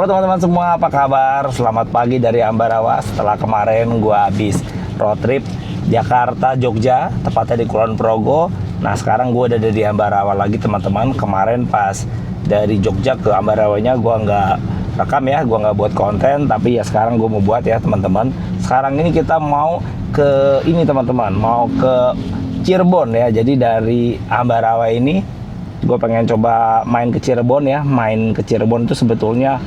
Halo teman-teman semua, apa kabar? Selamat pagi dari Ambarawa. Setelah kemarin gue habis road trip Jakarta, Jogja, tepatnya di Kulon Progo. Nah sekarang gue udah ada di Ambarawa lagi teman-teman. Kemarin pas dari Jogja ke Ambarawanya gue nggak rekam ya, gue nggak buat konten. Tapi ya sekarang gue mau buat ya teman-teman. Sekarang ini kita mau ke ini teman-teman, mau ke Cirebon ya. Jadi dari Ambarawa ini gue pengen coba main ke Cirebon ya. Main ke Cirebon itu sebetulnya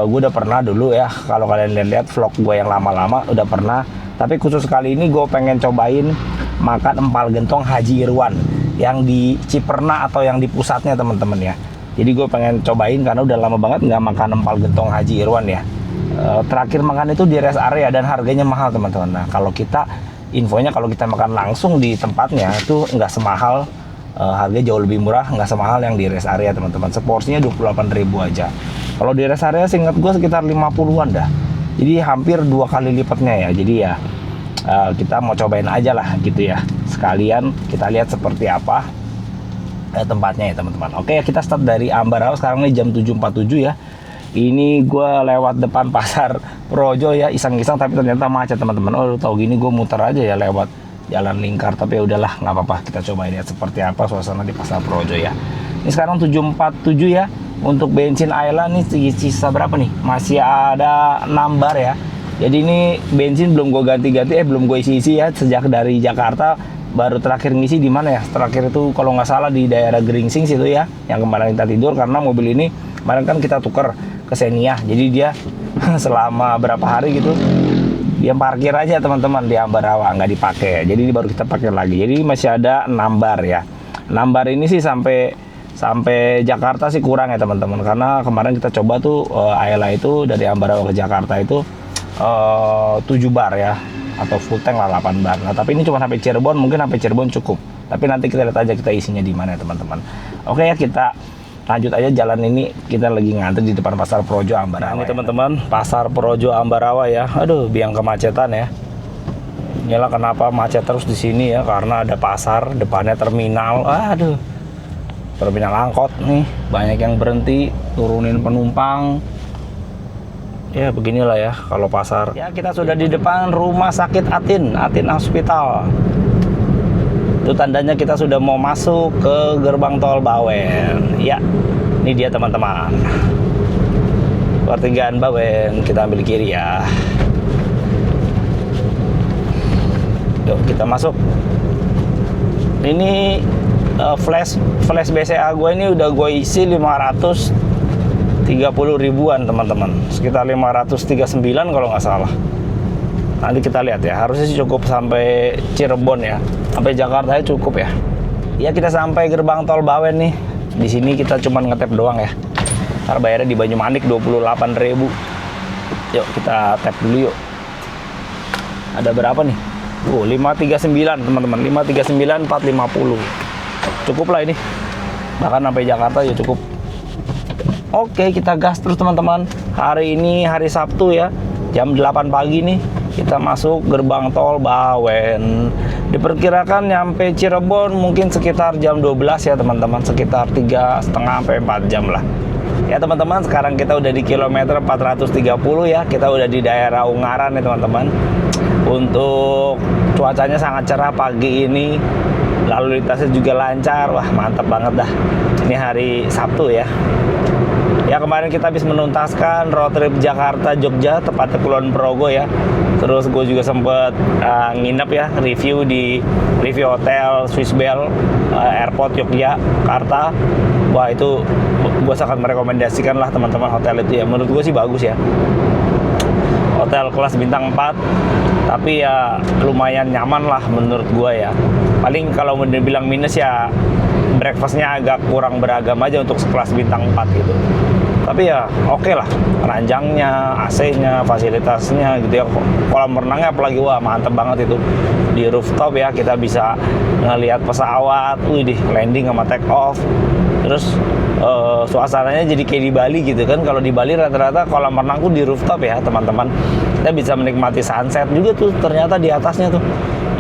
gue udah pernah dulu ya. Kalau kalian lihat vlog gue yang lama-lama udah pernah. Tapi khusus kali ini gue pengen cobain makan empal gentong Haji Irwan yang di Ciperna atau yang di pusatnya teman-teman ya. Jadi gue pengen cobain karena udah lama banget nggak makan empal gentong Haji Irwan ya. Terakhir makan itu di rest area dan harganya mahal teman-teman. Nah kalau kita infonya kalau kita makan langsung di tempatnya itu nggak semahal, harganya jauh lebih murah, nggak semahal yang di rest area teman-teman. Seporsinya 28.000 aja. Kalau di rest area seingat gue sekitar 50-an dah. Jadi hampir 2 kali lipatnya ya. Jadi ya kita mau cobain aja lah gitu ya. Sekalian kita lihat seperti apa tempatnya ya teman-teman. Oke, kita start dari Ambarawa. Sekarang ini jam 7.47 ya. Ini gue lewat depan pasar Projo ya, iseng-iseng tapi ternyata macet teman-teman. Oh tau gini gue muter aja ya lewat jalan lingkar, tapi ya udahlah nggak apa-apa, kita coba lihat seperti apa suasana di pasar Projo ya. Ini sekarang 7.47 ya. Untuk bensin Ayla nih sisa berapa nih? Masih ada 6 bar ya. Jadi ini bensin belum gue ganti-ganti, belum gue isi-isi ya. Sejak dari Jakarta baru terakhir ngisi di mana ya? Terakhir itu kalau nggak salah di daerah Gringsing situ ya, yang kemarin kita tidur karena mobil ini kemarin kan kita tuker ke Xenia. Jadi dia selama berapa hari gitu dia parkir aja teman-teman di Ambarawa, nggak dipakai. Jadi ini baru kita pakai lagi. Jadi masih ada 6 bar ya. 6 bar ini sih sampai Jakarta sih kurang ya teman-teman. Karena kemarin kita coba tuh Ayla itu dari Ambarawa ke Jakarta itu 7 bar ya, atau full tank lah 8 bar. Nah tapi ini cuma sampai Cirebon, mungkin sampai Cirebon cukup. Tapi nanti kita lihat aja kita isinya di mana ya teman-teman. Oke ya, kita lanjut aja jalan ini. Kita lagi ngantri di depan pasar Projo Ambarawa. Nah, ini teman-teman pasar Projo Ambarawa ya. Aduh, biang kemacetan ya. Inilah kenapa macet terus di sini ya, karena ada pasar, depannya terminal. Aduh, terminal angkot nih, banyak yang berhenti turunin penumpang. Ya beginilah ya kalau pasar. Ya kita sudah di depan rumah sakit Atin Hospital. Itu tandanya kita sudah mau masuk ke gerbang tol Bawen. Ya, ini dia teman-teman. Pertigaan Bawen, kita ambil kiri ya. Yuk kita masuk. Ini flash BCA gue ini udah gue isi 530 ribuan teman-teman. Sekitar 539 kalau nggak salah. Nanti kita lihat ya, harusnya sih cukup sampai Cirebon ya, sampai Jakarta ya cukup ya. Ya kita sampai gerbang tol Bawen nih. Di sini kita cuma ngetap doang ya. Ntar bayarnya di Banyumanik 28.000. Yuk kita tap dulu yuk. Ada berapa nih? 539 teman-teman, 539 450. Cukup lah ini. Bahkan sampai Jakarta ya cukup. Oke, kita gas terus teman-teman. Hari ini hari Sabtu ya. Jam 8 pagi nih. Kita masuk gerbang tol Bawen. Diperkirakan nyampe Cirebon mungkin sekitar jam 12 ya teman-teman. Sekitar 3,5 sampai 4 jam lah. Ya teman-teman, sekarang kita udah di kilometer 430 ya. Kita udah di daerah Ungaran ya teman-teman. Untuk cuacanya sangat cerah pagi ini. Lalu lintasnya juga lancar. Wah mantap banget dah. Ini hari Sabtu ya. Ya kemarin kita habis menuntaskan road trip Jakarta Jogja, tepatnya Kulon Progo ya. Terus gue juga sempet nginep ya, review hotel Swiss Bell Airport Yogyakarta. Wah itu gue sangat merekomendasikan lah teman-teman hotel itu ya. Menurut gue sih bagus ya. Hotel kelas bintang 4, tapi ya lumayan nyaman lah menurut gue ya. Paling kalau mau dibilang minus ya breakfastnya agak kurang beragam aja untuk sekelas bintang 4 gitu. Tapi ya oke lah, ranjangnya, AC-nya, fasilitasnya gitu ya. Kolam renangnya apalagi wah mantep banget itu. Di rooftop ya kita bisa ngelihat pesawat, wih landing sama take off. Terus suasananya jadi kayak di Bali gitu kan. Kalau di Bali rata-rata kolam renangku di rooftop ya teman-teman. Kita bisa menikmati sunset juga tuh, ternyata di atasnya tuh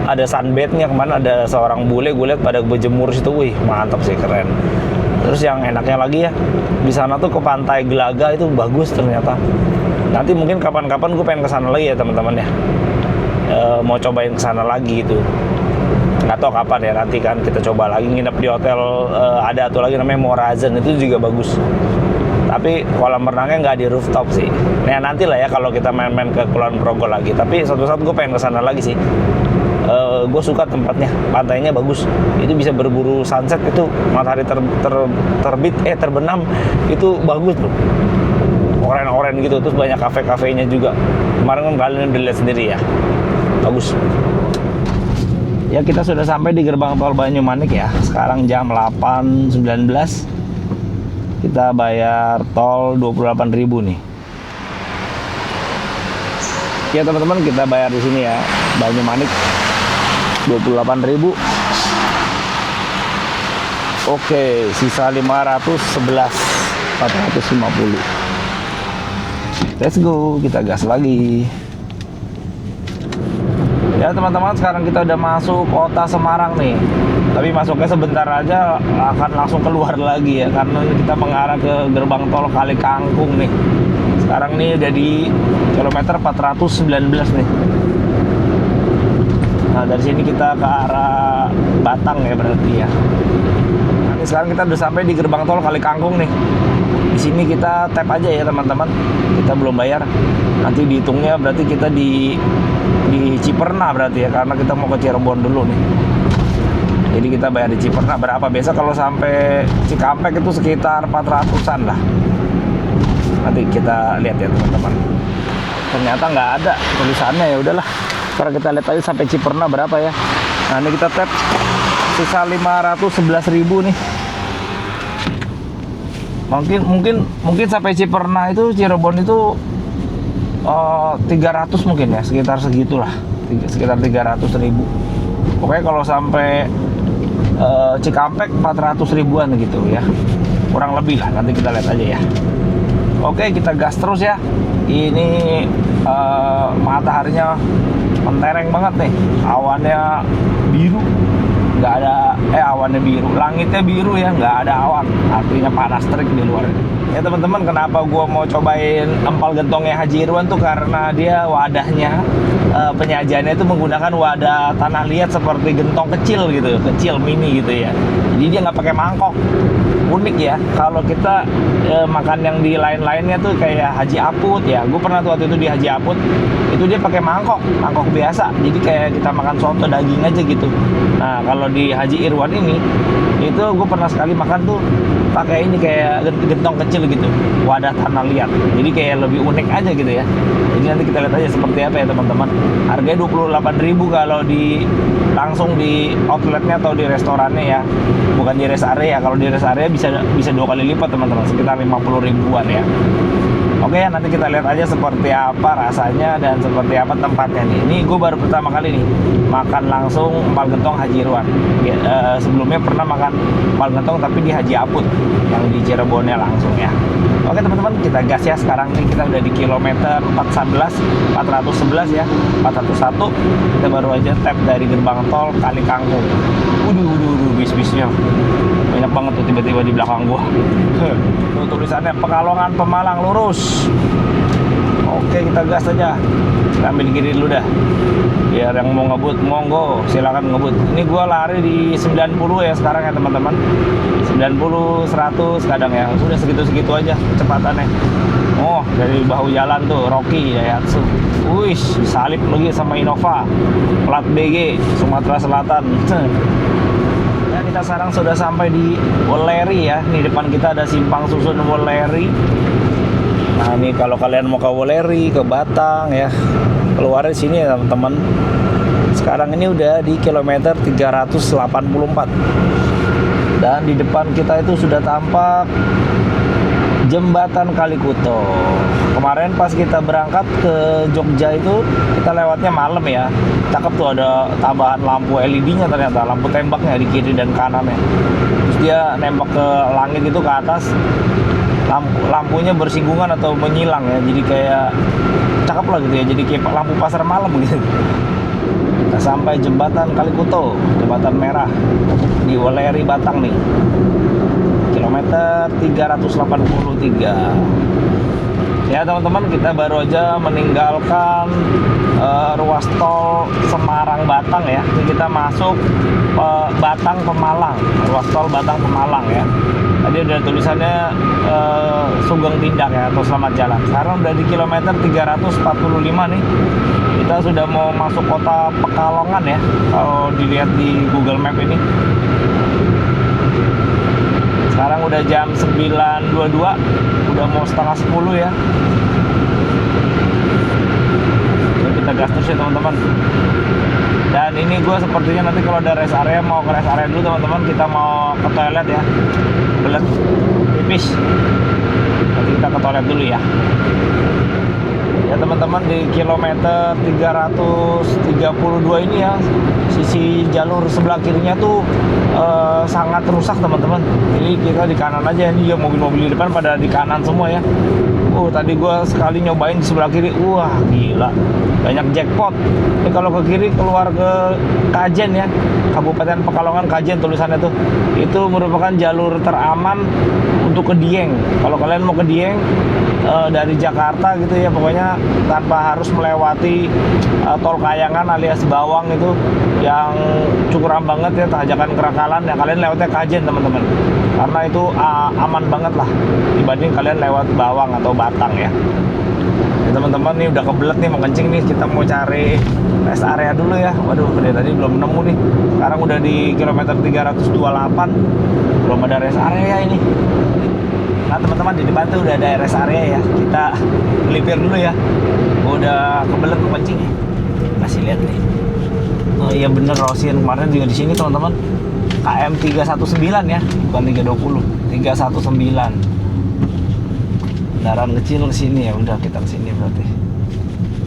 ada sunbednya. Kemarin ada seorang bule gue lihat pada berjemur situ, wih mantap sih, keren. Terus yang enaknya lagi ya, di sana tuh ke Pantai Gelaga itu bagus ternyata. Nanti mungkin kapan-kapan gue pengen kesana lagi ya teman-teman ya. Mau cobain kesana lagi gitu. Nggak tahu kapan ya, nanti kan kita coba lagi nginep di hotel. Ada tuh lagi namanya Morazen, itu juga bagus. Tapi kolam renangnya nggak di rooftop sih. Nah nanti lah ya kalau kita main-main ke Kulon Progo lagi. Tapi suatu saat gue pengen kesana lagi sih. Gue suka tempatnya, pantainya bagus. Itu bisa berburu sunset, itu matahari terbit terbenam, itu bagus tuh. Oren-oren gitu, terus banyak kafe-kafenya juga. Kemarin kan kalian udah lihat sendiri ya, bagus. Ya kita sudah sampai di gerbang tol Banyumanik ya. Sekarang jam 8.19. Kita bayar tol 28.000 nih. Ya teman-teman, kita bayar di sini ya, Banyumanik 28.000. Oke, sisa 511, 450. Let's go, kita gas lagi. Ya teman-teman, sekarang kita udah masuk kota Semarang nih. Tapi masuknya sebentar aja, akan langsung keluar lagi ya, karena kita mengarah ke gerbang tol Kali Kangkung nih. Sekarang nih udah di kilometer 419 nih. Nah dari sini kita ke arah Batang ya berarti ya. Nah, sekarang kita udah sampai di gerbang tol Kali Kangkung nih. Di sini kita tap aja ya teman-teman. Kita belum bayar. Nanti dihitungnya berarti kita di Ciperna berarti ya, karena kita mau ke Cirebon dulu nih. Jadi kita bayar di Ciperna berapa? Biasa kalau sampai Cikampek itu sekitar 400-an lah. Nanti kita lihat ya teman-teman. Ternyata nggak ada tulisannya, ya udahlah. Sekarang kita lihat aja sampai Ciperna berapa ya. Nah ini kita tap sisa 511.000 nih. Mungkin sampai Ciperna itu Cirebon itu 300 mungkin ya, sekitar segitulah, sekitar 300.000. Pokoknya kalau sampai Cikampek 400.000-an gitu ya, kurang lebih lah. Nanti kita lihat aja ya. Oke, kita gas terus ya. Ini mataharinya mentereng banget nih, awannya biru, nggak ada awannya biru, langitnya biru ya, nggak ada awan, artinya panas terik di luar. Ya teman-teman, kenapa gua mau cobain empal gentongnya Haji Irwan tuh karena dia wadahnya, penyajiannya itu menggunakan wadah tanah liat seperti gentong kecil gitu, kecil mini gitu ya. Jadi dia nggak pakai mangkok. Unik ya, kalau kita makan yang di lain-lainnya tuh kayak Haji Aput ya. Gue pernah tuh waktu itu di Haji Aput, itu dia pakai mangkok biasa. Jadi kayak kita makan soto daging aja gitu. Nah kalau di Haji Irwan ini, itu gue pernah sekali makan tuh pakai ini kayak gentong kecil gitu, wadah tanah liat. Jadi kayak lebih unik aja gitu ya. Jadi nanti kita lihat aja seperti apa ya teman-teman. Harganya 28.000 kalau langsung di outletnya atau di restorannya ya, bukan di rest area. Kalau di rest area bisa 2 kali lipat teman-teman, sekitar 50.000-an ya. Oke, nanti kita lihat aja seperti apa rasanya dan seperti apa tempatnya nih. Ini gue baru pertama kali nih makan langsung empal gentong Haji Irwan. Sebelumnya pernah makan empal gentong tapi di Haji Aput yang di Cirebonnya langsung ya. Oke teman-teman, kita gas ya. Sekarang nih kita udah di kilometer 411 ya, 401. Kita baru aja tap dari gerbang tol Kali Kangkung. Waduh, bis-bisnya banyak banget tuh tiba-tiba di belakang gua. Tuh tulisannya Pekalongan Pemalang lurus. Oke, kita gas aja. Kita ambil kiri dulu dah. Biar yang mau ngebut, monggo, silakan ngebut. Ini gua lari di 90 ya sekarang ya teman-teman. 90, 100 kadang ya. Sudah segitu-segitu aja kecepatannya. Oh, dari bahu jalan tuh Rocky Daihatsu. Wih, disalip lagi sama Innova. Plat BG Sumatera Selatan. Ya, kita sekarang sudah sampai di Weleri ya. Di depan kita ada simpang susun Weleri. Nah ini kalau kalian mau ke Weleri, ke Batang ya, keluar di sini ya teman-teman. Sekarang ini udah di kilometer 384. Dan di depan kita itu sudah tampak Jembatan Kalikuto. Kemarin pas kita berangkat ke Jogja itu kita lewatnya malam ya. Cakep tuh, ada tambahan lampu LED-nya ternyata, lampu tembaknya di kiri dan kanannya. Terus dia nembak ke langit itu ke atas. Lampunya bersinggungan atau menyilang ya. Jadi kayak cakep lah gitu ya. Jadi kayak lampu pasar malam gitu. Kita sampai Jembatan Kalikuto, Jembatan Merah di Weleri Batang nih. kilometer 383. Ya teman-teman, kita baru aja meninggalkan ruas tol Semarang Batang ya. Ini kita masuk Batang Pemalang, ruas tol Batang Pemalang ya. Tadi ada tulisannya Sugeng Tindak ya, atau selamat jalan. Sekarang udah di kilometer 345 nih. Kita sudah mau masuk kota Pekalongan ya, kalau dilihat di Google Map ini. Sekarang udah jam 9.22, udah mau setengah 10 ya. Jadi kita gas terus ya teman-teman. Dan ini gue sepertinya nanti kalau ada rest area, mau ke rest area dulu teman-teman. Kita mau ke toilet ya, belet pipis. Nanti kita ke toilet dulu ya. Ya teman-teman, di kilometer 332 ini ya, sisi jalur sebelah kirinya tuh sangat rusak teman-teman. Jadi kita di kanan aja, ini ya mobil-mobil di depan pada di kanan semua ya. Tadi gue sekali nyobain di sebelah kiri, wah gila, banyak jackpot. Ini kalau ke kiri keluar ke Kajen ya, Kabupaten Pekalongan Kajen tulisannya tuh. Itu merupakan jalur teraman untuk ke Dieng. Kalau kalian mau ke Dieng dari Jakarta gitu ya, pokoknya tanpa harus melewati tol Kayangan alias Bawang itu yang cukuram banget ya, Tanjakan Kerakalan ya, kalian lewatnya Kajen teman-teman, karena itu aman banget lah dibanding kalian lewat Bawang atau Batang ya. Teman-teman nih udah kebelet nih, mau kencing nih, kita mau cari rest area dulu ya. Waduh, dari tadi belum nemu nih. Sekarang udah di kilometer 328, belum ada rest area ini. Nah teman-teman, di depan tuh udah ada rest area ya, kita melipir dulu ya. Udah kebelet mau kencing ya, kasih lihat nih. Oh iya bener, Rosin kemarin juga di sini teman-teman. KM 319 ya, bukan 320, 319. Kendaraan kecil kesini ya, udah kita kesini berarti.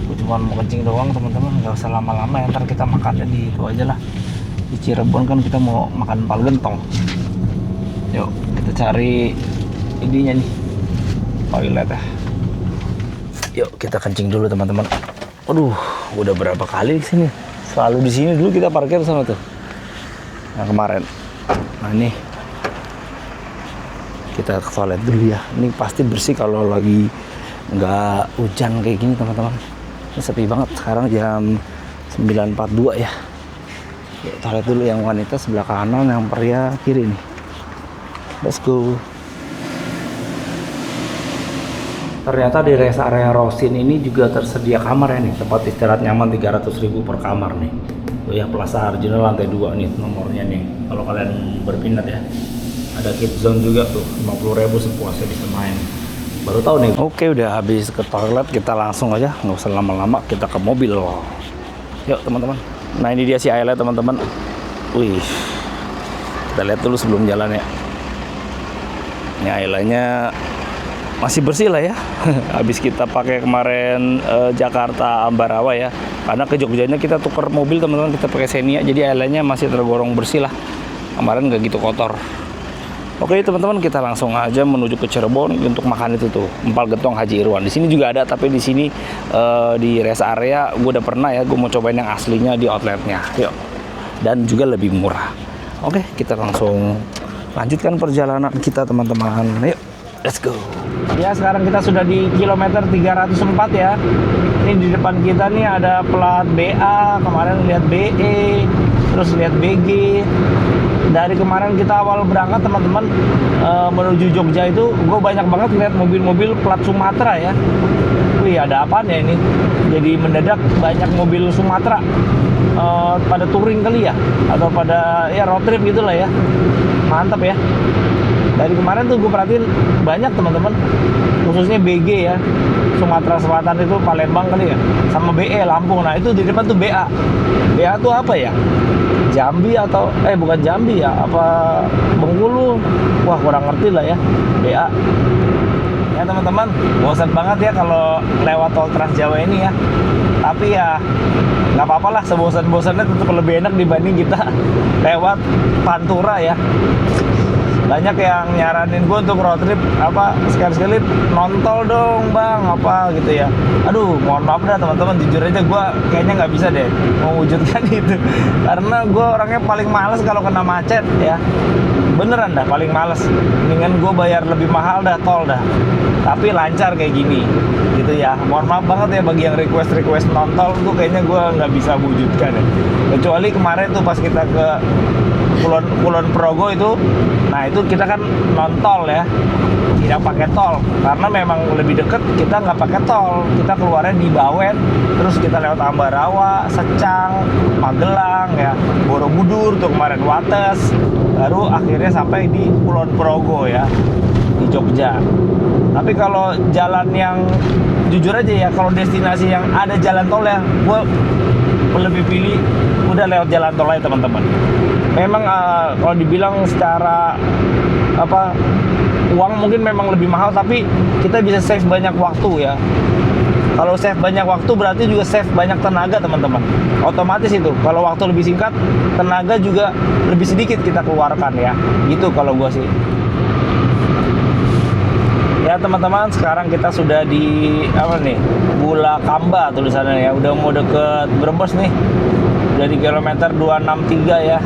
Gue cuma mau kencing doang teman-teman, nggak usah lama-lama ya, ntar kita makannya di itu aja lah. Di Cirebon kan kita mau makan empal gentong. Yuk kita cari ininya nih, toilet ya. Yuk kita kencing dulu teman-teman. Aduh, udah berapa kali di sini? Selalu di sini dulu kita parkir sama tuh. Nah kemarin, nah ini kita ke toilet dulu ya. Ini pasti bersih kalau lagi nggak hujan kayak gini teman-teman. Ini sepi banget. Sekarang jam 9.42 ya. Yuk, toilet dulu, yang wanita sebelah kanan, yang pria kiri nih. Let's go. Ternyata di rest area Rosin ini juga tersedia kamar ya nih, tempat istirahat nyaman 300.000 per kamar nih. Oh ya, Plaza Arjuna lantai 2 nih nomornya nih, kalau kalian berminat ya. Ada kids zone juga tuh, 50.000 sepuasnya bisa main. Baru tahu nih. Oke, udah habis ke toilet, kita langsung aja, nggak usah lama-lama, kita ke mobil loh. Yuk teman-teman. Nah ini dia si Ayla teman-teman. Wih, kita lihat dulu sebelum jalan ya. Ini Aylanya masih bersih lah ya. Habis kita pakai kemarin Jakarta Ambarawa ya, karena ke Jogjanya kita tukar mobil teman-teman, kita pakai Xenia, jadi airnya masih tergolong bersih lah, kemarin nggak gitu kotor. Oke teman-teman, kita langsung aja menuju ke Cirebon untuk makan itu tuh, empal gentong Haji Irwan. Di sini juga ada, tapi di sini di rest area gue udah pernah ya, gue mau cobain yang aslinya di outletnya. Yuk, dan juga lebih murah. Oke, kita langsung lanjutkan perjalanan kita teman-teman. Yuk, let's go. Ya, sekarang kita sudah di kilometer 304 ya. Ini di depan kita nih ada plat BA, kemarin lihat BE, terus lihat BG. Dari kemarin kita awal berangkat teman-teman menuju Jogja itu, gue banyak banget lihat mobil-mobil plat Sumatera ya. Wih, ada apaan ya ini? Jadi mendadak banyak mobil Sumatera pada touring kali ya, atau pada ya road trip gitulah ya. Mantap ya. Dari kemarin tuh gue perhatiin banyak teman-teman, khususnya BG ya, Sumatera Selatan itu, Palembang kali ya, sama BE Lampung. Nah itu di depan tuh BA. BA tuh apa ya? Jambi atau bukan Jambi ya, apa Bengkulu? Wah kurang ngerti lah ya. BA. Ya teman-teman, bosan banget ya kalau lewat tol Trans Jawa ini ya. Tapi ya nggak apa-apa lah, sebosan-bosannya tetap lebih enak dibanding kita lewat Pantura ya. banyak yang nyaranin gue untuk road trip apa sekali-sekali nontol dong bang apa gitu ya. Aduh mohon maaf dah teman-teman, jujur aja gue kayaknya nggak bisa deh mewujudkan itu karena gue orangnya paling males kalau kena macet ya, beneran dah paling males. Mendingan gue bayar lebih mahal dah tol dah tapi lancar kayak gini gitu ya. Mohon maaf banget ya bagi yang request nontol tuh, kayaknya gue nggak bisa wujudkan ya. Kecuali kemarin tuh pas kita ke Kulon Progo itu, nah itu kita kan nontol ya, tidak pakai tol karena memang lebih deket, kita nggak pakai tol, kita keluarnya di Bawen, terus kita lewat Ambarawa, Secang, Magelang ya, Borobudur tuh kemarin, Wates, baru akhirnya sampai di Kulon Progo ya, di Jogja. Tapi kalau jalan yang jujur aja ya, kalau destinasi yang ada jalan tol ya, gue lebih pilih udah lewat jalan tol aja teman-teman. Memang kalau dibilang secara apa uang mungkin memang lebih mahal, tapi kita bisa save banyak waktu ya. Kalau save banyak waktu berarti juga save banyak tenaga teman-teman. Otomatis itu kalau waktu lebih singkat, tenaga juga lebih sedikit kita keluarkan ya. Gitu kalau gue sih. Ya teman-teman, sekarang kita sudah di apa nih, Bulakamba tulisannya ya, udah mau deket Brebes nih, udah di kilometer 263 ya.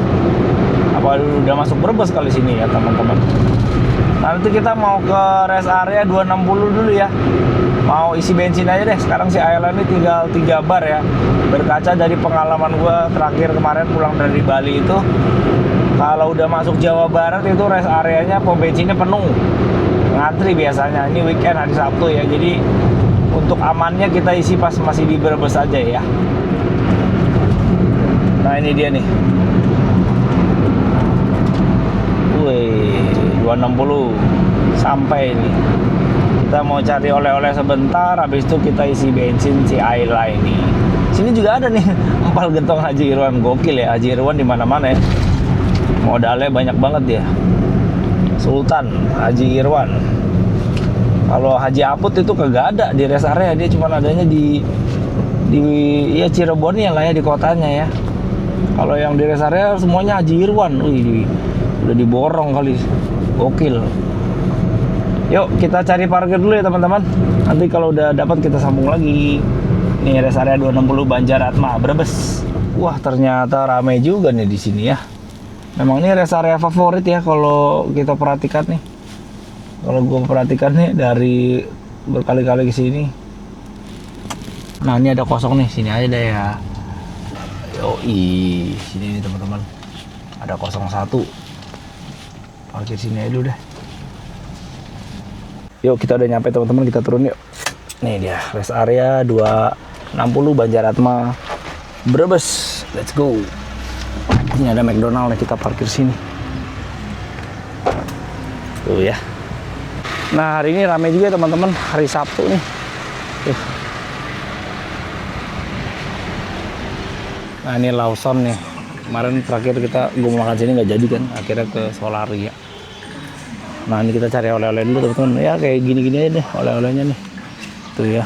Apa udah masuk Brebes kali sini ya teman-teman. Nanti kita mau ke rest area 260 dulu ya, mau isi bensin aja deh. Sekarang si Ayla ini tinggal 3 bar ya. Berkaca dari pengalaman gue terakhir kemarin pulang dari Bali itu, kalau udah masuk Jawa Barat itu rest areanya pom bensinnya penuh, ngantri biasanya. Ini weekend hari Sabtu ya, jadi untuk amannya kita isi pas masih di Brebes aja ya. Nah ini dia nih, wih 260 sampai ini. Kita mau cari oleh-oleh sebentar, habis itu kita isi bensin si Ayla ini. Sini juga ada nih empal gentong Haji Irwan, gokil ya Haji Irwan di mana-mana ya. Modalnya banyak banget ya. Sultan Haji Irwan. Kalau Haji Aput itu kagak ada di rest area, dia cuma adanya di ya Cirebon ya lah ya, di kotanya ya. Kalau yang di rest area semuanya Haji Irwan. Wih, udah diborong kali. Gokil. Yuk kita cari parkir dulu ya teman-teman. Nanti kalau udah dapat kita sambung lagi. Nih rest area 260 Banjaratma Brebes. Wah, ternyata ramai juga nih di sini ya. Memang ini rest area favorit ya kalau kita perhatikan nih. Kalau gue perhatikan nih dari berkali-kali ke sini. Nah, ini ada kosong nih, sini aja deh ya. Yoi, sini nih teman-teman. Ada 01. Parkir sini aja dulu deh. Yuk, kita udah nyampe teman-teman, kita turun yuk. Nih dia, rest area 260 Banjaratma Brebes. Let's go. Ini ada McDonald nih, kita parkir sini. Tuh ya. Nah, hari ini ramai juga teman-teman, hari Sabtu nih. Tuh. Nah, ini Lawson nih. Kemarin terakhir gue mau makan sini nggak jadi kan, akhirnya ke Solaria. Nah, ini kita cari oleh-oleh dulu teman-teman. Ya kayak gini-gini aja deh oleh-olehnya nih. Tuh ya.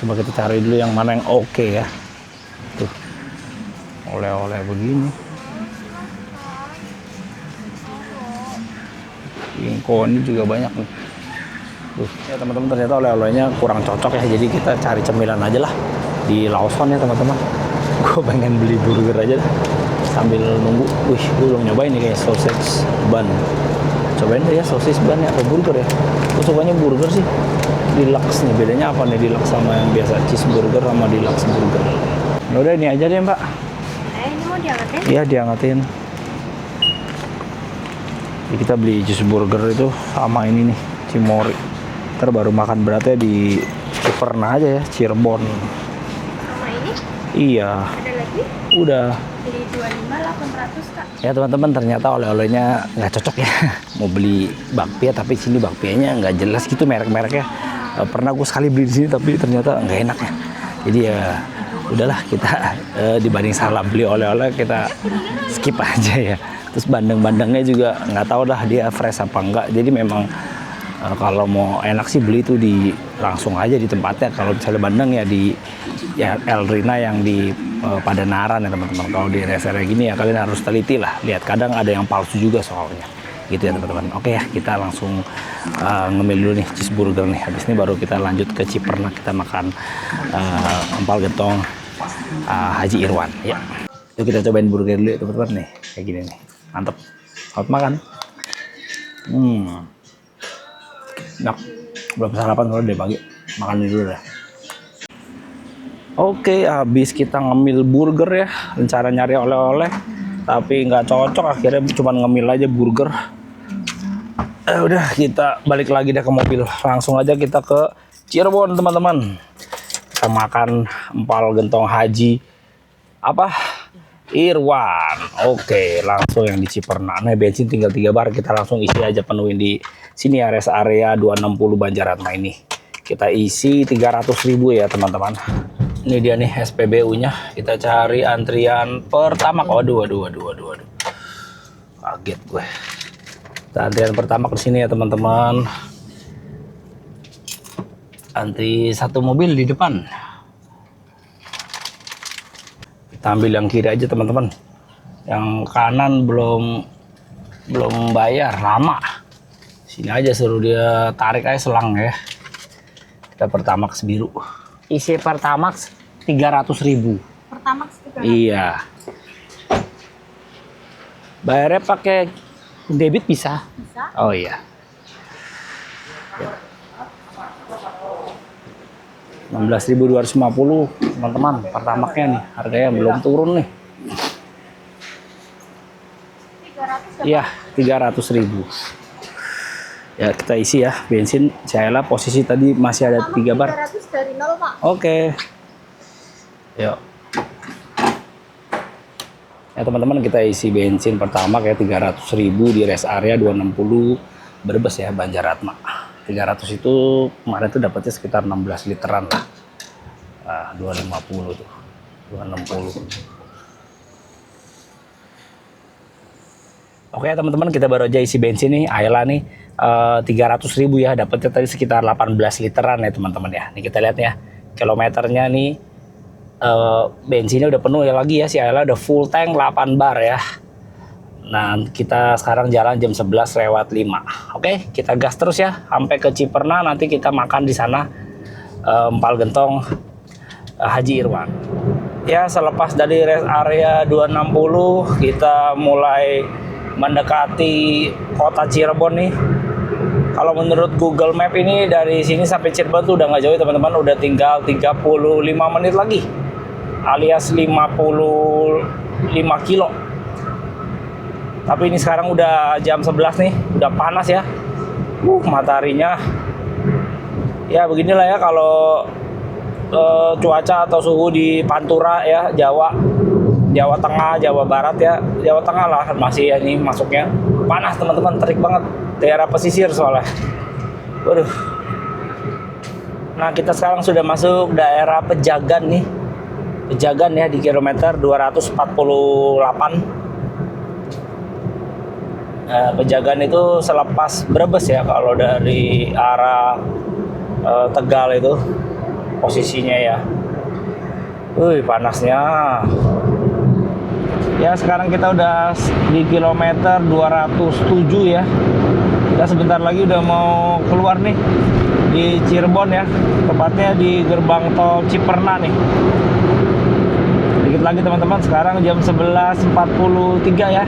Coba kita cari dulu yang mana yang oke ya. Tuh. Oleh-oleh begini. Ingko ini juga banyak nih. Tuh. Ya teman-teman, ternyata oleh-olehnya kurang cocok ya. Jadi kita cari cemilan aja lah di Lawson ya teman-teman. Gue pengen beli burger aja dah sambil nunggu. Wih, gue belum nyobain nih kayak sausage bun. Cobain deh ya sausage bun ya, atau burger ya. Gue sukanya burger sih. Deluxe nih, bedanya apa nih deluxe sama yang biasa, cheeseburger sama deluxe burger? Ya udah ini aja deh mbak. Ini mau diangetin? Iya diangetin. Jadi kita beli cheeseburger itu sama ini nih, Cimori. Ntar baru makan beratnya di Ciperna aja ya, Cirebon. Sama ini? Iya. Ada lagi? Udah. Beli 25.800 kak. Ya teman-teman, ternyata oleh-olehnya nggak cocok ya. Mau beli bakpia tapi sini bakpianya nggak jelas gitu merek-mereknya. Pernah gue sekali beli di sini tapi ternyata nggak enak ya. Jadi ya udahlah, kita dibanding salah beli oleh-oleh kita skip aja ya. Terus bandeng-bandengnya juga nggak tahu dah dia fresh apa enggak. Jadi memang kalau mau enak sih beli itu langsung aja di tempatnya. Kalau misalnya bandeng ya di El Rina yang di pada naran ya teman-teman. Kalau di rest area gini ya kalian harus teliti lah. Lihat kadang ada yang palsu juga soalnya. Gitu ya teman-teman. Oke ya, kita langsung ngemil dulu nih cheeseburger nih. Habis ini baru kita lanjut ke Cipernak, kita makan empal gentong Haji Irwan ya. Yuk kita cobain burger dulu ya teman-teman nih. Kayak gini nih. Mantep. Selamat makan. Enak. Belum sarapan soalnya dari pagi. Makan dulu dah. Oke, habis kita ngemil burger ya. Rencana nyari oleh-oleh, tapi nggak cocok. Akhirnya cuma ngemil aja burger. Udah, kita balik lagi deh ke mobil. Langsung aja kita ke Cirebon teman-teman. Kita makan empal gentong Haji Irwan. Oke, langsung yang di Cipernak. Nah, bensin tinggal 3 bar. Kita langsung isi aja, penuhin di sini ya, rest area 260 Banjaratma ini. Kita isi 300.000 ya teman-teman. Ini dia nih SPBU-nya. Kita cari antrian pertama. Waduh. Kaget gue. Kita antrian pertama ke sini ya teman-teman. Antri satu mobil di depan. Kita ambil yang kiri aja teman-teman. Yang kanan belum bayar, lama. Sini aja suruh dia tarik aja selang ya. Kita Pertamax biru. Isi Pertamax 300.000. Pertamax 300. Iya. Bayarnya pakai debit bisa? Bisa. Oh iya. 16.250 teman-teman. Pertamaxnya nih, harganya belum turun nih. 300. Iya, 300.000. Ya kita isi ya bensin. Saya posisi tadi masih ada 3 bar. 300 dari 0 Pak. Oke. Yuk. Ya teman-teman, kita isi bensin pertama kayak 300.000 di rest area 260 Brebes ya, Banjaratma. 300 itu kemarin tuh dapatnya sekitar 16 literan lah. 250 tuh. 260. Oke teman-teman, kita baru aja isi bensin nih, Ayla nih 300.000 ya, dapatnya tadi sekitar 18 literan ya teman-teman ya. Nih kita lihat ya, kilometernya nih bensinnya udah penuh ya lagi ya, si Ayla udah full tank 8 bar ya. Nah kita sekarang jalan jam 11:05. Oke, kita gas terus ya sampai ke Cipernak, nanti kita makan di sana empal gentong Haji Irwan. Ya selepas dari rest area 260 kita mulai mendekati kota Cirebon nih. Kalau menurut Google Map ini dari sini sampai Cirebon tuh udah nggak jauh teman-teman, udah tinggal 35 menit lagi, alias 55 kilo. Tapi ini sekarang udah jam 11 nih, udah panas ya. Mataharinya ya beginilah ya kalau cuaca atau suhu di Pantura ya, Jawa Tengah, Jawa Barat ya, Jawa Tengah lah masih ya, ini masuknya panas teman-teman, terik banget, daerah pesisir soalnya. Waduh. Nah kita sekarang sudah masuk daerah Pejagan nih, Pejagan ya di kilometer 248. Pejagan itu selepas Brebes ya, kalau dari arah Tegal itu posisinya ya. Panasnya. Ya sekarang kita udah di kilometer 207 ya. Kita sebentar lagi udah mau keluar nih di Cirebon ya. Tepatnya di gerbang tol Cipernak nih. Dikit lagi teman-teman, sekarang jam 11:43 ya.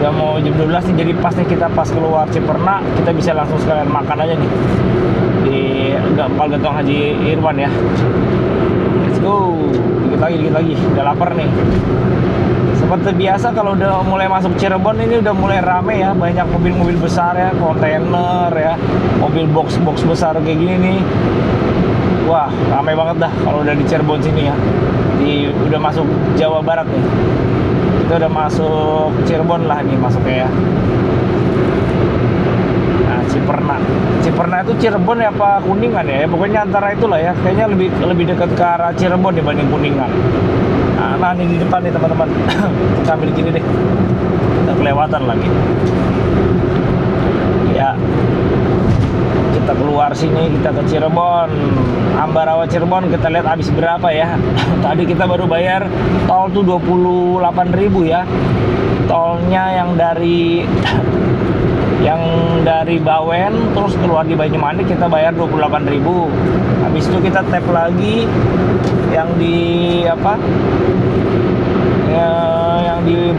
Udah mau jam 12 nih, jadi pas nih kita pas keluar Cipernak, kita bisa langsung sekalian makan aja nih di empal gentong Haji Irwan ya. Let's go. Dikit lagi, udah lapar nih. Seperti biasa kalau udah mulai masuk Cirebon ini udah mulai rame ya, banyak mobil-mobil besar ya, kontainer ya, mobil box-box besar kayak gini nih. Wah, rame banget dah kalau udah di Cirebon sini ya. Udah masuk Jawa Barat nih. Kita udah masuk Cirebon lah nih masuknya ya. Nah, Cipernak itu Cirebon ya apa Kuningan ya? Pokoknya antara itulah ya. Kayaknya lebih dekat ke arah Cirebon dibanding Kuningan. Nah ini di depan nih teman-teman. Kita ambil gini deh. Kita kelewatan lagi. Ya. Kita Kita keluar sini, kita ke Cirebon, Ambarawa Cirebon, kita lihat habis berapa ya. Tadi kita baru bayar tol tuh 28.000 ya. Tolnya yang dari Bawen terus keluar di Banyumanik kita bayar 28.000. Habis itu kita tap lagi yang di apa? Yang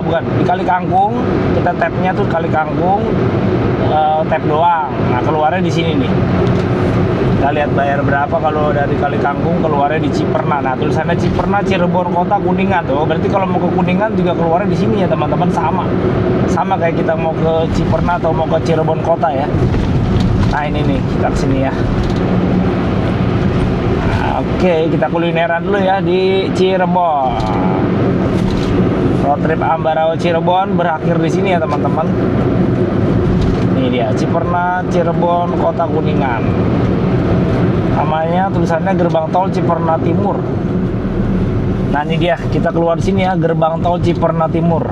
bukan di Kali Kangkung, kita tapnya tuh Kali Kangkung, tap doang. Nah keluarnya di sini nih. Kita lihat bayar berapa kalau dari Kali Kangkung keluarnya di Ciperna. Nah tulisannya Ciperna, Cirebon Kota, Kuningan tuh. Berarti kalau mau ke Kuningan juga keluarnya di sini ya teman-teman, sama kayak kita mau ke Ciperna atau mau ke Cirebon Kota ya. Nah ini nih kita kesini ya. Oke, kita kulineran dulu ya di Cirebon. Road trip Ambarawa Cirebon berakhir di sini ya teman-teman. Ini dia Ciperna, Cirebon, Kota Kuningan. Namanya tulisannya Gerbang Tol Ciperna Timur. Nah ini dia, kita keluar di sini ya, Gerbang Tol Ciperna Timur.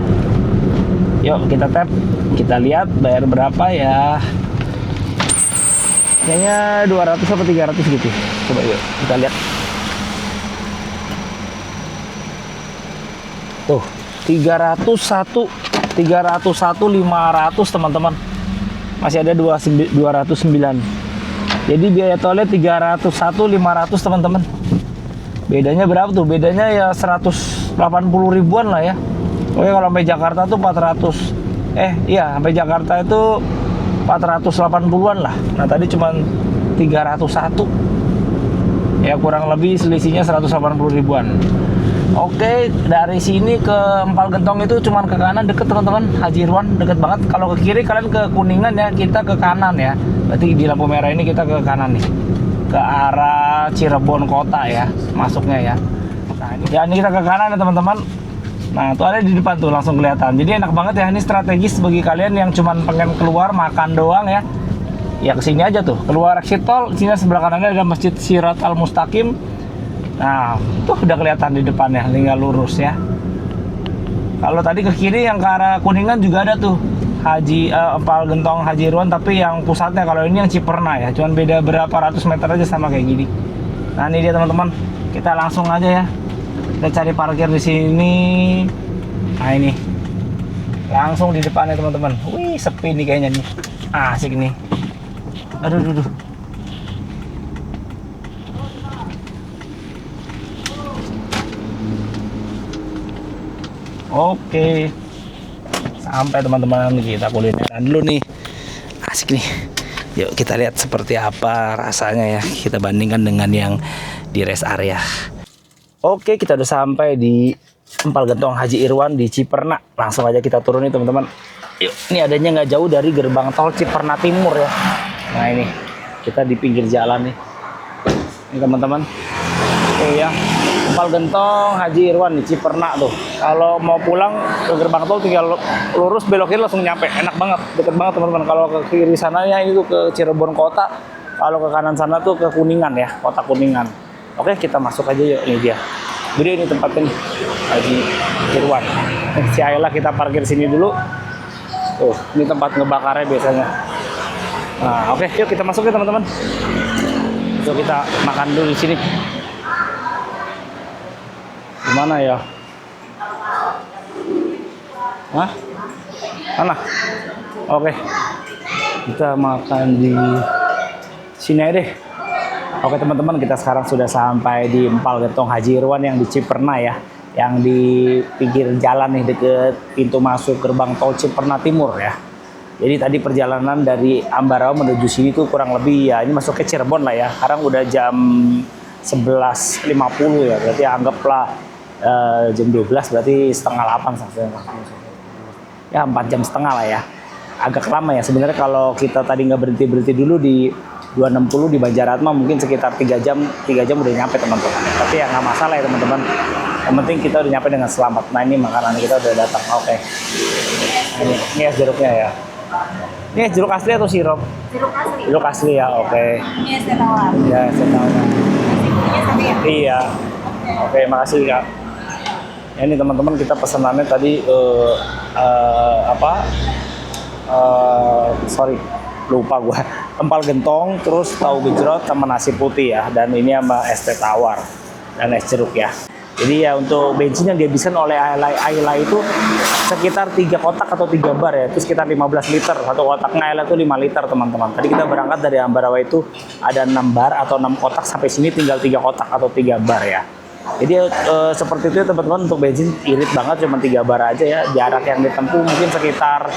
Yuk kita tap, kita lihat bayar berapa ya. Kayaknya 200 atau 300 gitu. Coba yuk kita lihat. Tuh 301 500 teman-teman. Masih ada 209. Jadi biaya tolnya 301 500 teman-teman. Bedanya berapa tuh? Bedanya ya 180 ribuan lah ya. Oke kalau sampai Jakarta tuh 400. Iya sampai Jakarta itu 480-an lah. Nah tadi cuma 301. Ya kurang lebih selisihnya 180 ribuan. Oke, dari sini ke Empal Gentong itu cuma ke kanan deket teman-teman. Haji Irwan deket banget. Kalau ke kiri kalian ke Kuningan ya, kita ke kanan ya. Berarti di lampu merah ini kita ke kanan nih. Ke arah Cirebon Kota ya, masuknya ya. Nah ini kita ke kanan ya teman-teman. Nah tuh ada di depan tuh langsung kelihatan. Jadi enak banget ya, ini strategis bagi kalian yang cuma pengen keluar makan doang ya. Ya kesini aja tuh, keluar exit tol, sini sebelah kanannya ada Masjid Sirat Al Mustaqim. Nah, tuh udah kelihatan di depannya, tinggal lurus ya. Kalau tadi ke kiri yang ke arah Kuningan juga ada tuh Empal Gentong Haji Irwan, tapi yang pusatnya. Kalau ini yang Ciperna ya, cuman beda berapa ratus meter aja sama kayak gini. Nah ini dia teman-teman, kita langsung aja ya. Kita cari parkir di sini. Nah ini, langsung di depannya teman-teman. Wih sepi nih kayaknya nih, asik nih. Aduh. Oke, sampai teman-teman, kita kulineran dulu nih, asik nih. Yuk kita lihat seperti apa rasanya ya, kita bandingkan dengan yang di rest area. Oke, kita udah sampai di Empal Gentong Haji Irwan di Ciperna. Langsung aja kita turun nih teman-teman. Yuk, ini adanya nggak jauh dari gerbang tol Ciperna Timur ya. Nah ini, kita di pinggir jalan nih. Ini teman-teman. Oke ya. Empal Gentong Haji Irwan di Ciperna tuh. Kalau mau pulang ke gerbang tol tinggal lurus belok kiri langsung nyampe. Enak banget, deket banget teman-teman. Kalau ke kiri sananya itu ke Cirebon Kota. Kalau ke kanan sana tuh ke Kuningan ya, Kota Kuningan. Oke, kita masuk aja yuk. Ini dia. Jadi ini tempatnya nih, Haji Irwan. Si Ayla kita parkir sini dulu. Tuh, ini tempat ngebakarnya biasanya. Nah, oke, yuk kita masuk ya teman-teman. Yuk kita makan dulu di sini. Gimana ya? Hah? Mana? Oke. Kita makan di sini aja deh. Oke teman-teman, kita sekarang sudah sampai di Empal Gentong Haji Irwan yang di Ciperna ya. Yang di pinggir jalan nih, deket pintu masuk gerbang tol Ciperna Timur ya. Jadi tadi perjalanan dari Ambarawa menuju sini tuh kurang lebih ya, ini masuk ke Cirebon lah ya. Sekarang udah jam 11.50 ya, berarti anggaplah jam 12 berarti setengah 8 sampai ya 4 jam setengah lah ya. Agak lama ya sebenarnya. Kalau kita tadi nggak berhenti dulu di 260 di Banjaratma mungkin sekitar 3 jam udah nyampe teman-teman. Tapi ya nggak masalah ya teman-teman, yang penting kita udah nyampe dengan selamat. Nah ini makanan kita udah datang. Oke. Ini es jeruknya ya. Ini es jeruk asli atau sirup? Jeruk asli. Jeruk asli ya, oke. Ini es teh tawar. Ya, saya tahu. Iya. Oke, makasih Kak. Ya, ini teman-teman kita pesanannya tadi sorry lupa gua. empal gentong, terus tahu gejrot sama nasi putih ya. Dan ini sama es teh tawar dan es jeruk ya. Jadi ya untuk bensin yang dihabiskan oleh Ayla itu sekitar 3 kotak atau 3 bar ya. Itu sekitar 15 liter. Satu kotaknya Ayla itu 5 liter teman-teman. Tadi kita berangkat dari Ambarawa itu ada 6 bar atau 6 kotak. Sampai sini tinggal 3 kotak atau 3 bar ya. Jadi seperti itu ya teman-teman, untuk bensin irit banget, cuma 3 bar aja ya. Jarak yang ditempuh mungkin sekitar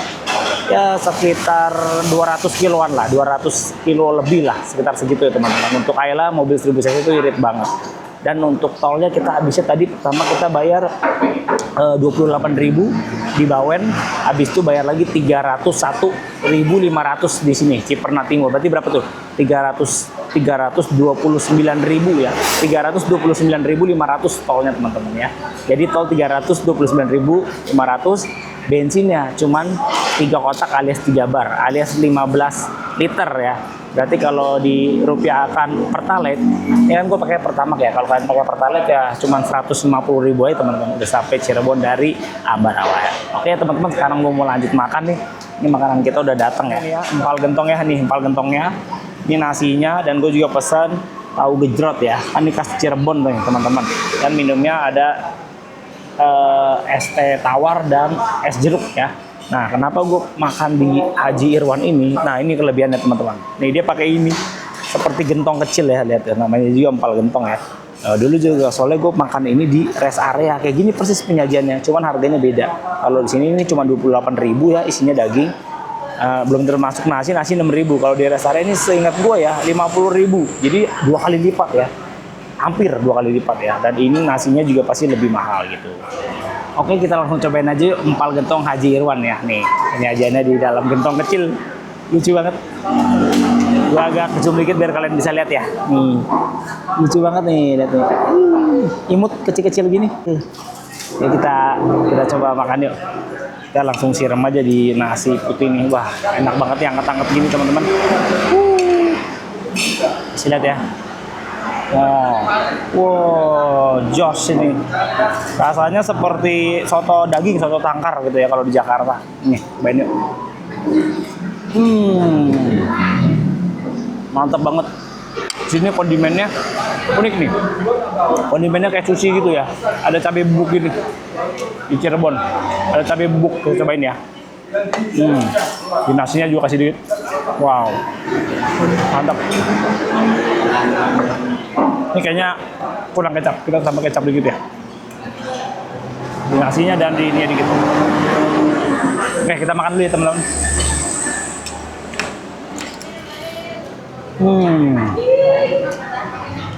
200 kiloan lah, 200 kilo lebih lah, sekitar segitu ya teman-teman. Untuk Ayla mobil 1000 cc itu irit banget. Dan untuk tolnya kita habisnya tadi pertama kita bayar 28.000 di Bawen, habis itu bayar lagi 301.500 di sini Ciperna Timur. Berarti berapa tuh? 329.000 ya. 329.500 tolnya teman-teman ya. Jadi tol 329.500, bensinnya cuman 3 kotak alias 3 bar alias 15 liter ya. Berarti kalau dirupiahkan Pertalite, ini kan gue pakai Pertamax ya. Kalau kalian pakai Pertalite ya cuman 150.000 aja teman-teman, udah sampai Cirebon dari Ambarawa ya. Oke teman-teman, sekarang gue mau lanjut makan nih. Ini makanan kita udah datang ya. Empal gentong ya, nih empal gentongnya. Ini nasinya, dan gue juga pesan tahu gejrot ya. Kan ini khas Cirebon nih teman-teman. Dan minumnya ada es teh tawar dan es jeruk ya. Nah, kenapa gue makan di Haji Irwan ini? Nah, ini kelebihannya teman-teman. Nih dia pakai ini seperti gentong kecil ya, lihat ya, namanya juga empal gentong ya. Dulu juga soalnya gue makan ini di rest area kayak gini persis penyajiannya, cuman harganya beda. Kalau di sini ini cuma 28.000 ya, isinya daging. Belum termasuk nasi 6.000. Kalau di rest area ini seingat gue ya 50.000. Jadi 2 kali lipat ya. Hampir 2 kali lipat ya. Dan ini nasinya juga pasti lebih mahal gitu. Oke, kita langsung cobain aja yuk empal gentong Haji Irwan ya. Nih, penyajiannya di dalam gentong kecil. Lucu banget. Gua agak zoom dikit biar kalian bisa lihat ya. Nih. Lucu banget nih, lihat nih. Imut kecil-kecil gini. Ya kita coba makan yuk. Kita langsung siram aja di nasi putih nih. Wah, enak banget ya, angkat-angkat gini teman-teman. Bisa lihat ya. Wow, joss ini. Rasanya seperti soto daging, soto tangkar gitu ya kalau di Jakarta. Nih, cobain yuk. Mantap banget. Sini kondimennya unik nih. Kondimennya kayak sushi gitu ya. Ada cabai bubuk gini. Di Cirebon ada cabai bubuk, kita cobain ya. Di nasinya juga kasih dikit. Wow, mantap. Ini kayaknya kurang kecap, kita tambah kecap dikit ya. Di nasinya dan di ini dikit. Oke, kita makan dulu ya teman-teman.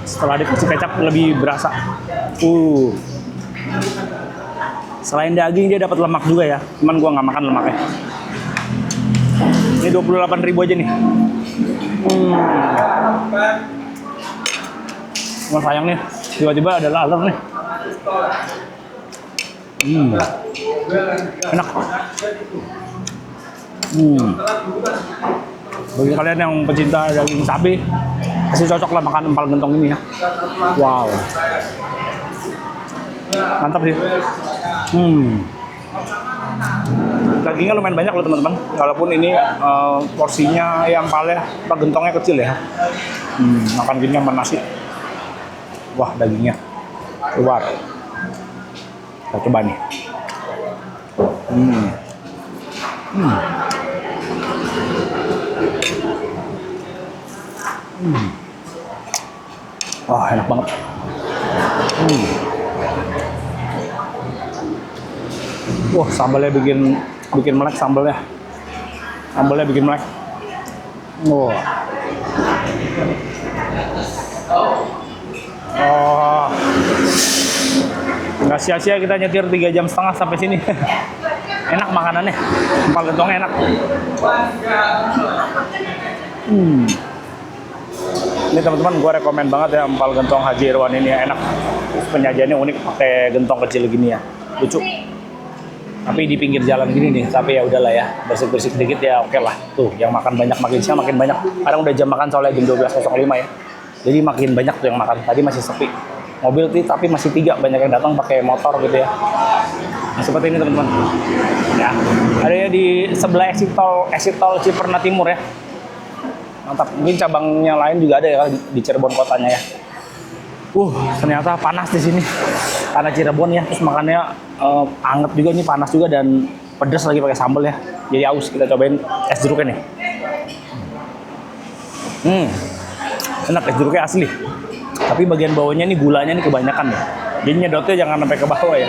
Setelah dikasih kecap lebih berasa. Selain daging dia dapat lemak juga ya. Cuman gua nggak makan lemaknya. Ini 28.000 aja nih. Cuma sayang nih, tiba-tiba ada laler nih. Enak. Bagi kalian yang pecinta daging sapi, pasti cocok lah makan empal gentong ini ya. Wow, mantap sih. Dagingnya lumayan banyak loh teman-teman. Walaupun ini porsinya yang empalnya, gentongnya kecil ya. Makan gini sama nasi. Wah, dagingnya keluar. Kita coba nih. Wah, enak banget. Wah, sambalnya bikin melek sambalnya. Sambalnya bikin melek. Wah. Nggak sia-sia kita nyetir 3,5 jam sampai sini. Enak makanannya, empal gentongnya enak. Ini teman-teman, gue rekomen banget ya empal gentong Haji Irwan ini ya, enak. Penyajiannya unik, pakai gentong kecil gini ya, lucu. Tapi di pinggir jalan gini nih, tapi ya udahlah ya, bersih-bersih sedikit ya oke lah. Tuh, yang makan banyak makin siang makin banyak. Sekarang udah jam makan soalnya jam 12.05 ya. Jadi makin banyak tuh yang makan. Tadi masih sepi. Mobil tapi masih 3, banyak yang datang pakai motor gitu ya. Nah, seperti ini teman-teman. Ya, ada ya di sebelah exit tol Ciperna Timur ya. Mantap. Mungkin cabangnya lain juga ada ya di Cirebon kotanya ya. Ternyata panas di sini. Karena Cirebon ya, terus makannya anget juga, ini panas juga dan pedas lagi pakai sambal ya. Jadi aus. Kita cobain es jeruknya nih. Enak, es jeruknya asli. Tapi bagian bawahnya nih gulanya nih kebanyakan ya. Jadi nyedotnya jangan sampai ke bawah ya.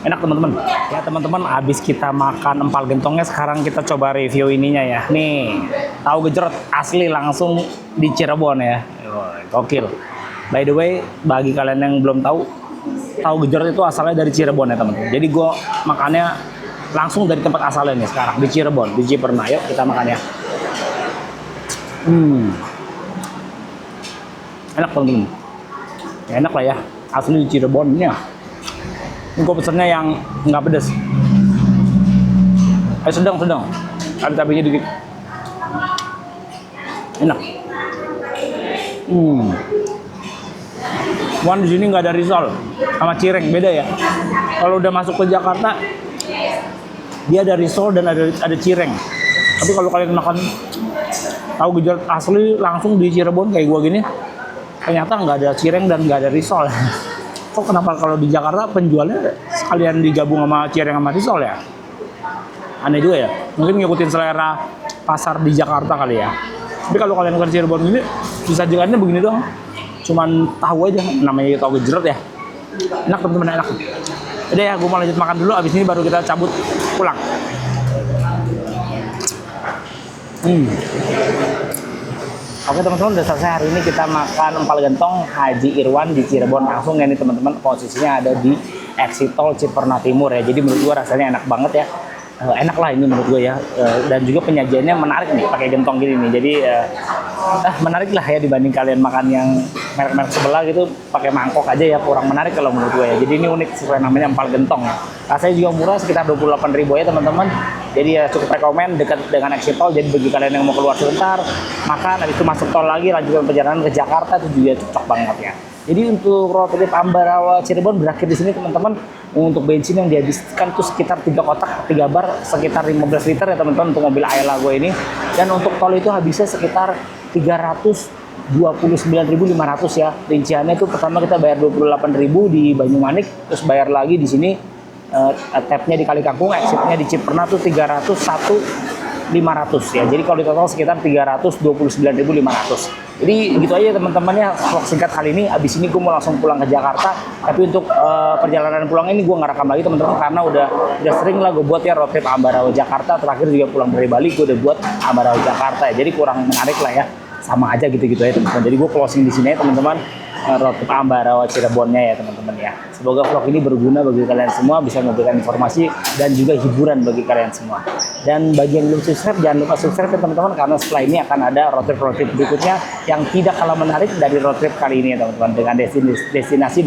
Enak teman-teman. Ya teman-teman, habis kita makan empal gentongnya, sekarang kita coba review ininya ya. Nih, tahu gejrot asli langsung di Cirebon ya. Gokil. By the way, bagi kalian yang belum tahu gejrot itu asalnya dari Cirebon ya teman-teman. Jadi gue makannya langsung dari tempat asalnya nih sekarang, di Cirebon, di Ciperna. Yuk kita makan ya. Enak teman-teman. Ya, enak lah ya, asli di Cirebonnya. Ini gue pesennya yang nggak pedes. Sedang. Ada cabenya dikit. Enak. Cuman di sini nggak ada risol sama cireng, beda ya. Kalau udah masuk ke Jakarta, dia ada risol dan ada cireng. Tapi kalau kalian makan tahu gejrot asli langsung di Cirebon kayak gua gini, ternyata nggak ada cireng dan nggak ada risol. Kok kenapa kalau di Jakarta penjualnya sekalian digabung sama cireng sama risol ya? Aneh juga ya. Mungkin ngikutin selera pasar di Jakarta kali ya. Tapi kalau kalian ke Cirebon ini, disajikannya begini doang. Cuman tahu aja, namanya tahu gejrot ya. Enak teman-teman, enak. Udah ya, gue mau lanjut makan dulu. Abis ini baru kita cabut pulang. Oke teman-teman, udah selesai hari ini kita makan empal gentong Haji Irwan di Cirebon langsung ya nih teman-teman. Posisinya ada di exit tol Ciperna Timur ya. Jadi menurut gue rasanya enak banget ya. Enak lah ini menurut gue ya. Dan juga penyajiannya menarik nih pakai gentong gini nih. Jadi menarik lah ya dibanding kalian makan yang merek-merek sebelah gitu pakai mangkok aja ya, kurang menarik kalau menurut gue ya. Jadi ini unik sesuai namanya empal gentong ya. Rasanya juga murah sekitar 28.000 ya teman-teman. Jadi ya cukup rekomen, dekat dengan exit tol. Jadi bagi kalian yang mau keluar sebentar makan, habis itu masuk tol lagi lanjutkan perjalanan ke Jakarta itu juga cocok banget ya. Jadi untuk road trip Ambarawa Cirebon berakhir di sini teman-teman. Untuk bensin yang dihabiskan tuh sekitar 3 kotak 3 bar sekitar 15 liter ya teman-teman untuk mobil Ayla gue ini. Dan untuk tol itu habisnya sekitar 329.500 ya. Rinciannya itu pertama kita bayar 28.000 di Banyumanik, terus bayar lagi di sini tap-nya di Kali Kangkung, exitnya di Ciperna tuh 301.500 ya. Jadi kalau di total sekitar 329.500. Jadi gitu aja teman-teman ya vlog singkat kali ini. Abis ini gue mau langsung pulang ke Jakarta. Tapi untuk perjalanan pulang ini gue nggak rekam lagi teman-teman karena udah sering lah gue buat ya road trip Ambarawa Jakarta. Terakhir juga pulang dari Bali gue udah buat Ambarawa Jakarta ya. Jadi kurang menarik lah ya. Sama aja gitu-gitu ya teman-teman. Jadi gue closing di sini ya teman-teman. Road trip Ambarawa Cirebonnya ya teman-teman ya. Semoga vlog ini berguna bagi kalian semua, bisa memberikan informasi dan juga hiburan bagi kalian semua. Dan bagi yang belum subscribe, jangan lupa subscribe ya teman-teman, karena setelah ini akan ada road trip berikutnya yang tidak kalah menarik dari road trip kali ini ya teman-teman, dengan destinasi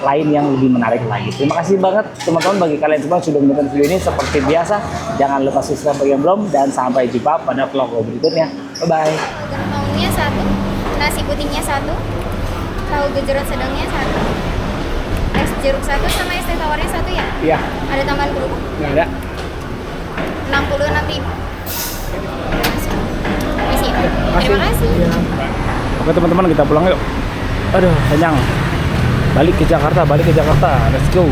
lain yang lebih menarik lagi. Terima kasih banget teman-teman bagi kalian semua yang sudah menonton video ini. Seperti biasa, jangan lupa subscribe bagi yang belum, dan sampai jumpa pada vlog berikutnya. Bye-bye. Gentongnya 1, nasi putihnya 1, tahu gejrot sedangnya 1, es jeruk 1 sama es teh tawarnya 1 ya? Iya. Ada tambahan kerupuk? Nggak ada. 60 nanti. Terima kasih. Oke teman-teman, kita pulang yuk. Aduh, kenyang. Balik ke Jakarta. Let's go.